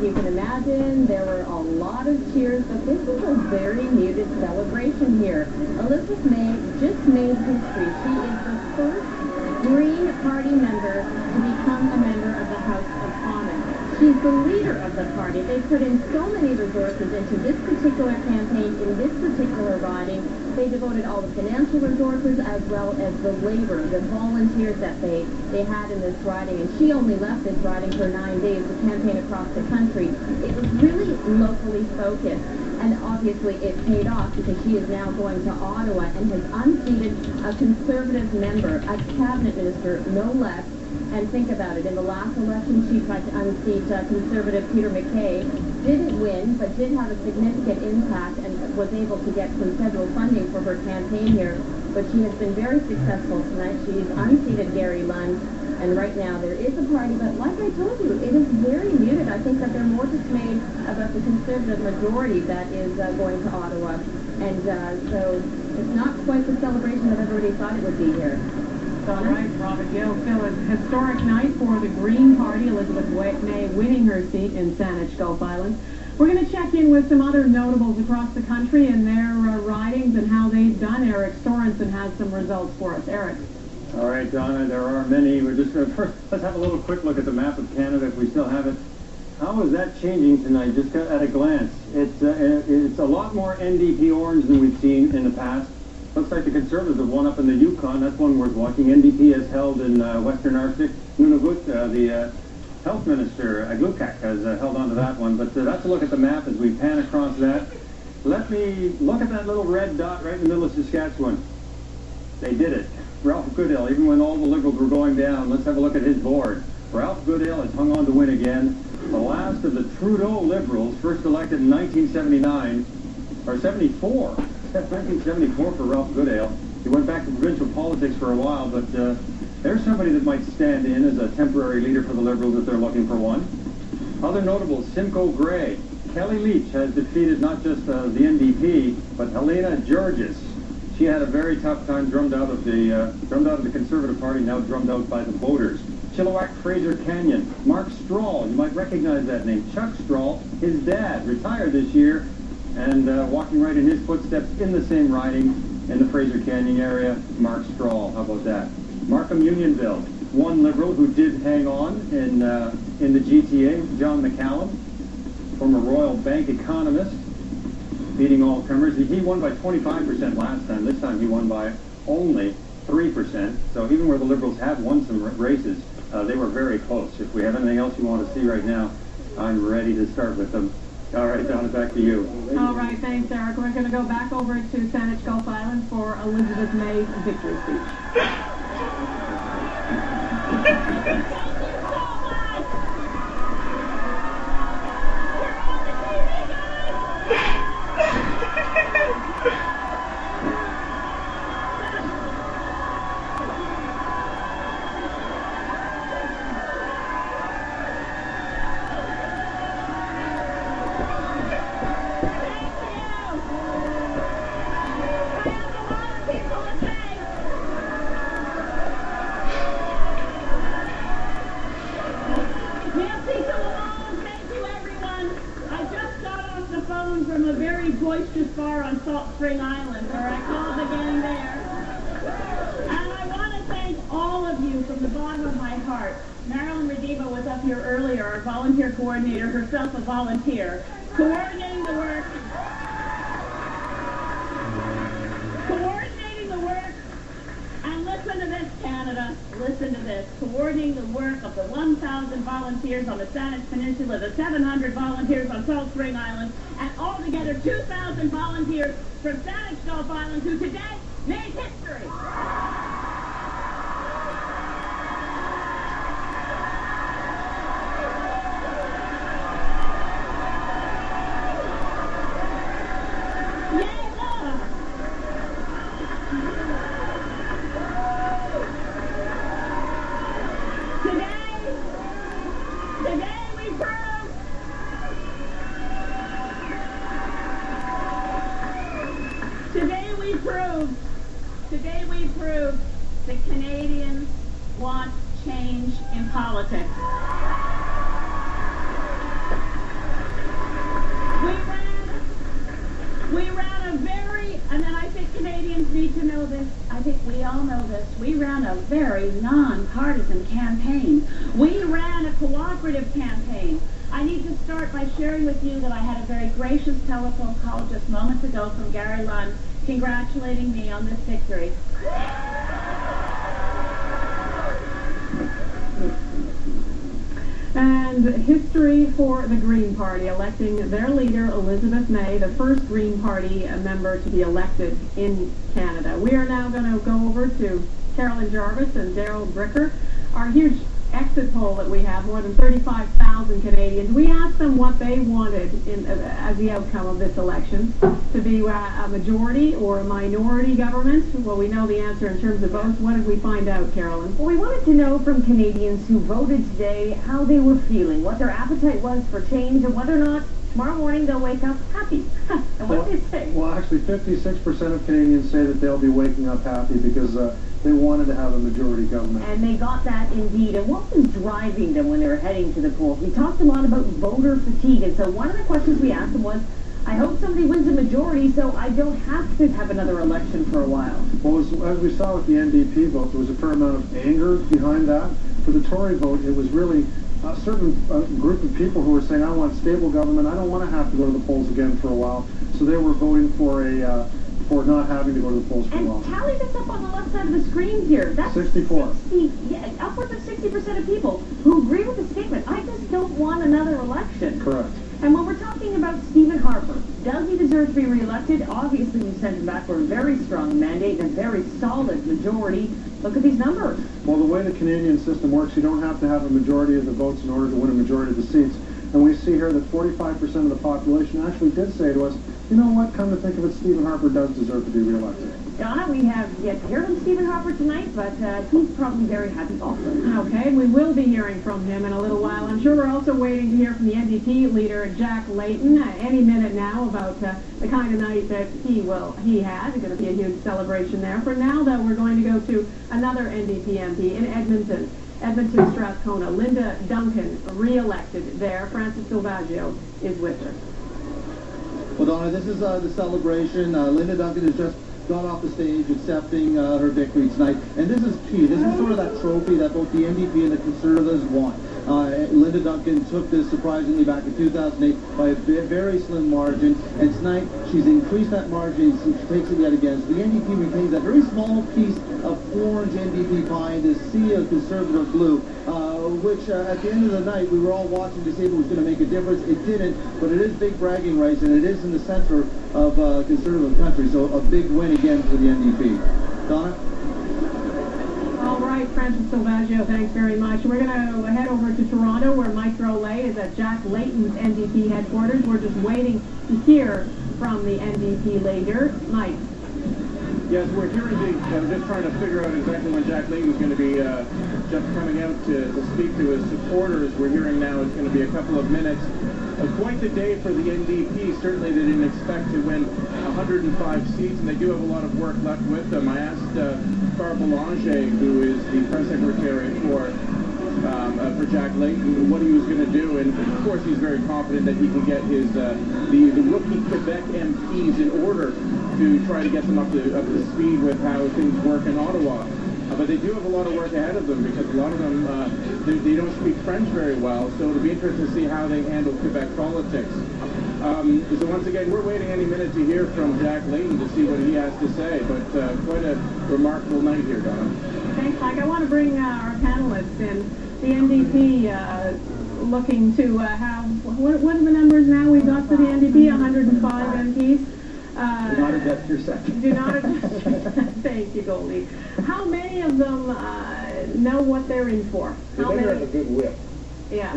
you can imagine, there were a lot of cheers, but this is a very muted celebration here. Elizabeth May just made history. She is the first Green Party member to become a member of the House of Commons. She's the leader of the party. They put in so many resources into this particular campaign, in this particular riding. They devoted all the financial resources as well as the labor, the volunteers that they had in this riding. And she only left this riding for 9 days to campaign across the country. It was really locally focused. And obviously it paid off because she is now going to Ottawa and has unseated a Conservative member, a cabinet minister, no less. And think about it, in the last election she tried to unseat Conservative Peter MacKay, didn't win, but did have a significant impact and was able to get some federal funding for her campaign here. But she has been very successful tonight. She's unseated Gary Lunn, and right now there is a party, but like I told you, it is very muted. I think that they're more dismayed about the Conservative majority that is going to Ottawa. And so it's not quite the celebration that everybody thought it would be here. All right, Robert Gill. Still a historic night for the Green Party. Elizabeth May winning her seat in Saanich Gulf Islands. We're going to check in with some other notables across the country and their ridings and how they've done. Eric Sorensen has some results for us. Eric. All right, Donna, there are many. We're just going to first, let's have a little quick look at the map of Canada if we still have it. How is that changing tonight, just at a glance? It's a lot more NDP orange than we've seen in the past. Looks like the Conservatives have won up in the Yukon. That's one worth watching. NDP has held in Western Arctic. Nunavut, the Health Minister, Aglukak, has held on to that one. But that's a look at the map as we pan across that. Let me look at that little red dot right in the middle of Saskatchewan. They did it. Ralph Goodale, even when all the Liberals were going down, let's have a look at his board. Ralph Goodale has hung on to win again. The last of the Trudeau Liberals, first elected in 1979, or 74. 1974 for Ralph Goodale. He went back to provincial politics for a while, but there's somebody that might stand in as a temporary leader for the Liberals if they're looking for one. Other notables, Simcoe Gray. Kelly Leach has defeated not just the NDP, but Helena Georges. She had a very tough time, drummed out of the Conservative Party, now drummed out by the voters. Chilliwack Fraser Canyon. Mark Strahl, you might recognize that name. Chuck Strahl, his dad, retired this year, and walking right in his footsteps in the same riding in the Fraser Canyon area, Mark Strahl. How about that? Markham Unionville, one Liberal who did hang on in the GTA, John McCallum, former Royal Bank economist, beating all comers. He won by 25% last time. This time he won by only 3%. So even where the Liberals have won some races, they were very close. If we have anything else you want to see right now, I'm ready to start with them. All right, Donna, back to you. All right, thanks, Eric. We're going to go back over to Saanich Gulf Islands for Elizabeth May's victory speech. From a very boisterous bar on Salt Spring Island, where I called again there. And I want to thank all of you from the bottom of my heart. Marilyn Rediva was up here earlier, our volunteer coordinator, herself a volunteer, coordinating the work. And listen to this, Canada. Listen to this. Coordinating the work of the 1,000 volunteers on the Saanich Peninsula, the 700 volunteers on Salt Spring Island, and altogether 2,000 volunteers from Saanich Gulf Island who today made history. Today we proved all know this, we ran a very non-partisan campaign. We ran a cooperative campaign. I need to start by sharing with you that I had a very gracious telephone call just moments ago from Gary Lunn congratulating me on this victory. And history for the Green Party, electing their leader, Elizabeth May, the first Green Party member to be elected in Canada. We are now going to go over to Carolyn Jarvis and Daryl Bricker. Our huge exit poll that we have, more than 35,000 Canadians. We asked them what they wanted as the outcome of this election, to be a majority or a minority government. Well, we know the answer in terms of votes. What did we find out, Carolyn? Well, we wanted to know from Canadians who voted today how they were feeling, what their appetite was for change, and whether or not tomorrow morning they'll wake up happy. And what did they say? Well, actually, 56% of Canadians say that they'll be waking up happy because they wanted to have a majority government. And they got that indeed. And what was driving them when they were heading to the polls? We talked a lot about voter fatigue. And so one of the questions we asked them was, I hope somebody wins a majority so I don't have to have another election for a while. Well, as we saw with the NDP vote, there was a fair amount of anger behind that. For the Tory vote, it was really a certain group of people who were saying, I want stable government. I don't want to have to go to the polls again for a while. So they were voting for not having to go to the polls for a while. And tally this up on the left side of the screen here. That's 64. Upwards of 60% of people who agree with the statement. I just don't want another election. Correct. And when we're talking about Stephen Harper, does he deserve to be reelected? Obviously, we sent him back for a very strong mandate and a very solid majority. Look at these numbers. Well, the way the Canadian system works, you don't have to have a majority of the votes in order to win a majority of the seats. And we see here that 45% of the population actually did say to us, you know what, come to think of it, Stephen Harper does deserve to be reelected. Donna, we have yet to hear from Stephen Harper tonight, but he's probably very happy also. Okay, we will be hearing from him in a little while. I'm sure we're also waiting to hear from the NDP leader, Jack Layton, any minute now about the kind of night that he had. It's going to be a huge celebration there. For now, though, we're going to go to another NDP MP in Edmonton. Strathcona. Linda Duncan, re-elected there. Francis Silvaggio is with her. Well, Donna, this is the celebration. Linda Duncan has just got off the stage accepting her victory tonight. And this is key. This is sort of that trophy that both the NDP and the Conservatives want. Linda Duncan took this surprisingly back in 2008 by a very slim margin. And tonight, she's increased that margin. So she takes it yet again. So the NDP retains that very small piece of orange NDP pie in this sea of Conservative blue, which at the end of the night, we were all watching to see if it was going to make a difference. It didn't, but it is big bragging rights, and it is in the center of Conservative country. So a big win again for the NDP. Donna? All right, Francis Silvaggio, thanks very much. We're going to head over to Toronto, where Mike Drolet is at Jack Layton's NDP headquarters. We're just waiting to hear from the NDP leader. Mike. Yes, we're hearing just trying to figure out exactly when Jack Layton's going to be just coming out to speak to his supporters. We're hearing now it's going to be a couple of minutes. Quite the day for the NDP. Certainly they didn't expect to win 105 seats, and they do have a lot of work left with them. I asked Farr Boulanger, who is the press secretary for Jack Layton, what he was going to do, and of course he's very confident that he can get his the rookie Quebec MPs in order to try to get them up to speed with how things work in Ottawa. But they do have a lot of work ahead of them because a lot of them, they don't speak French very well, so it'll be interesting to see how they handle Quebec politics. So once again, we're waiting any minute to hear from Jack Layton to see what he has to say, but quite a remarkable night here, Donna. Thanks, Mike. I want to bring our panelists in. The NDP looking to have, what are the numbers now we've got for the NDP? 105 MPs. Do not adjust your second. Do not adjust your second. Thank you, Goldie. How many of them know what they're in for? How many? Have a good whip. Yeah.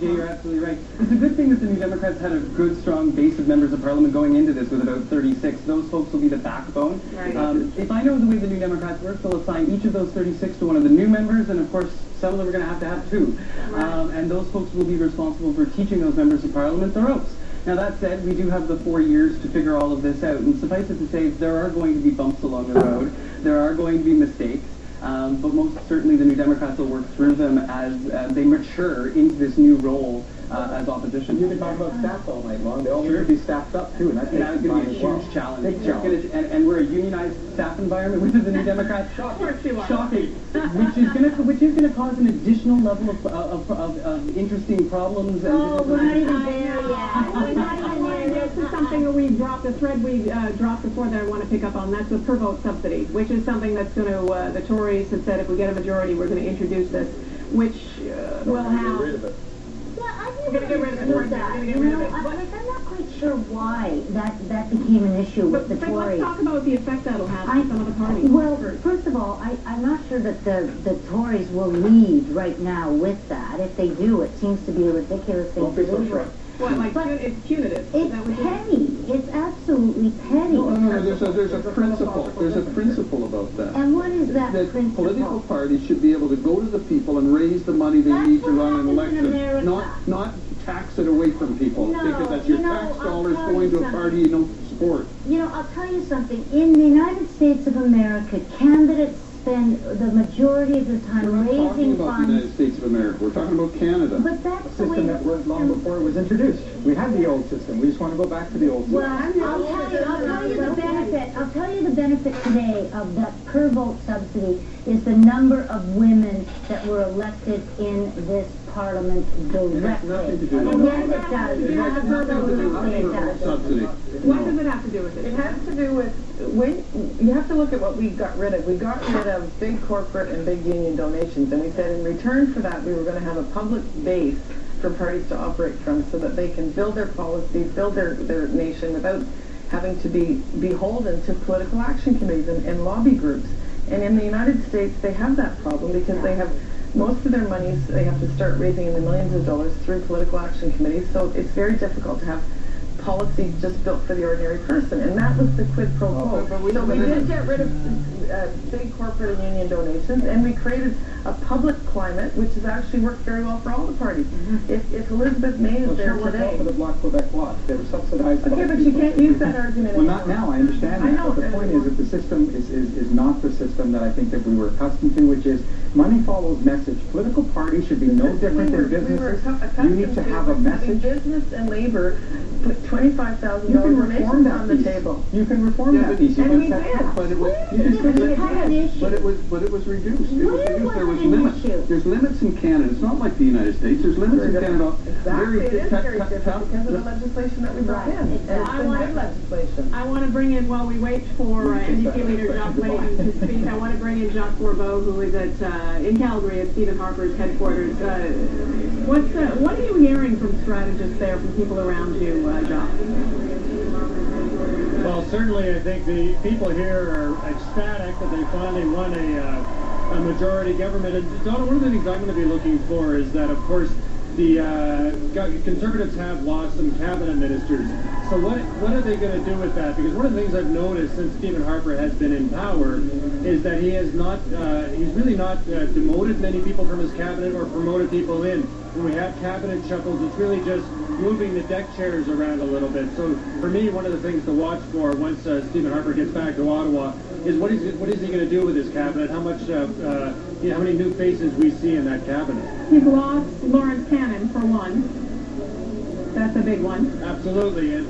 You're absolutely right. It's a good thing that the New Democrats had a good, strong base of members of Parliament going into this with about 36. Those folks will be the backbone. Right. If I know the way the New Democrats work, they'll assign each of those 36 to one of the new members, and of course, some of them are going to have two. Right. And those folks will be responsible for teaching those members of Parliament their oaths. Now, that said, we do have the 4 years to figure all of this out, and suffice it to say, there are going to be bumps along the road. There are going to be mistakes. but most certainly the New Democrats will work through them as they mature into this new role as opposition. You can talk about staff all night long. They all need to be staffed up too, and that's going to be a huge challenge. Big challenge. And we're a unionized staff environment within the New Democrats. Shocking. Which is going to cause an additional level of interesting problems. Oh, we're not even there yet. We're not even there. This is something that we dropped, a thread we dropped before that I want to pick up on. That's the per vote subsidy, which is something that's going to, the Tories have said if we get a majority, we're going to introduce this, which will have... We're going to get rid of that. You know, I'm not quite sure why that became an issue with the Tories. Let's talk about the effect that'll have on some of the parties. Well, first of all, I'm not sure that the Tories will lead right now with that. If they do, it seems to be a ridiculous thing to do. What, like, it's punitive? It's petty. It's absolutely petty. No, there's a principle. There's a principle about that. And what is that principle? Political parties should be able to go to the people and raise the money they need to run an election, not tax it away from people, because that's your tax dollars going to a party you don't support. You know, I'll tell you something. In the United States of America, candidates spend the majority of their time raising funds. We're not talking about the United States of America. We're talking about Canada. But that's the way system that worked long before it was introduced. We had the old system. We just want to go back to the old system. Well, I'll tell you the benefit. I'll tell you the benefit today of that per vote subsidy is the number of women that were elected in this Parliament directly. Nothing to do with Yes, it does. Absolutely, it does. Subsidy. What does it have to do with it? It has to do with, you have to look at what we got rid of. We got rid of big corporate and big union donations, and we said in return for that we were going to have a public base for parties to operate from so that they can build their policy, build their nation without having to be beholden to political action committees and lobby groups. And in the United States, they have that problem because they have most of their monies, they have to start raising in the millions of dollars through political action committees, so it's very difficult to have policy just built for the ordinary person, and that was the quid pro quo. So we did get rid of big corporate and union donations, and we created a public climate, which has actually worked very well for all the parties. If Elizabeth May is there today... for the Bloc Quebec Bloc. They were subsidized. Okay, but you can't use that argument Well, not now. I understand that. I know. But the point is that the system is not the system that I think that we were accustomed to, which is money follows message. Political parties should be no different than businesses. You need to have a message. Business and labor put $25,000 donations on the table. You can reform that piece. And we did. But it was reduced. It was reduced. There was limits. There's limits in Canada. It's not like the United States. There's limits in Canada. Exactly. It is very different because of the legislation that we brought in. It's been legislation. I want to bring in, while we wait for NDP leader Jacques Layton to speak, I want to bring in Jacques Bourbeau, who is in Calgary at Stephen Harper's headquarters. What are you hearing from strategists there, from people around you, Jacques? Well, certainly I think the people here are ecstatic that they finally won a majority government. And Donna, one of the things I'm going to be looking for is that, of course, the Conservatives have lost some cabinet ministers. So what are they going to do with that? Because one of the things I've noticed since Stephen Harper has been in power is that he has not, he's really not demoted many people from his cabinet or promoted people in. When we have cabinet shuffles, it's really just moving the deck chairs around a little bit. So for me, one of the things to watch for once Stephen Harper gets back to Ottawa is what is he going to do with his cabinet? How much, how many new faces we see in that cabinet? He's lost Lawrence Cannon, for one. That's a big one. Absolutely. And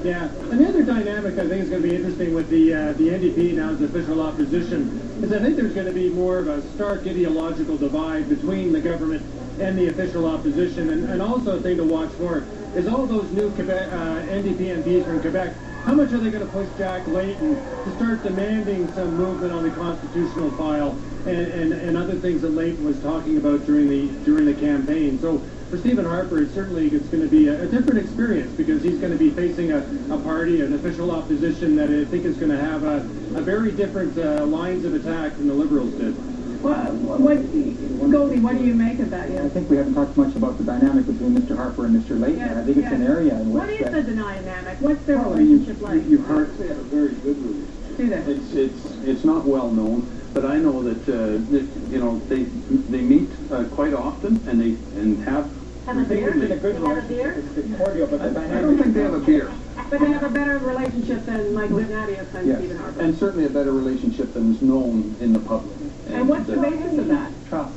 the other dynamic I think is going to be interesting with the NDP now as official opposition is I think there's going to be more of a stark ideological divide between the government and the official opposition. And also a thing to watch for is all those new Quebec, NDP MPs from Quebec. How much are they going to push Jack Layton to start demanding some movement on the constitutional file and other things that Layton was talking about during the campaign? So for Stephen Harper, it's going to be a different experience because he's going to be facing a party, an official opposition that I think is going to have a very different lines of attack than the Liberals did. Goldie, what do you make of that? I think we haven't talked much about the dynamic between Mr. Harper and Mr. Layton. I think it's an area in which... What is the dynamic? What's their relationship like? You've heard they have a very good relationship. Do they? It's not well known, but I know that they meet quite often and have a beer? It's a good relationship. It's cordial, but the dynamic... I don't think they have a beer. But they have a better relationship than Michael Ignatius and Stephen Harper. And certainly a better relationship than is known in the public. And what's the basis of that? Trust.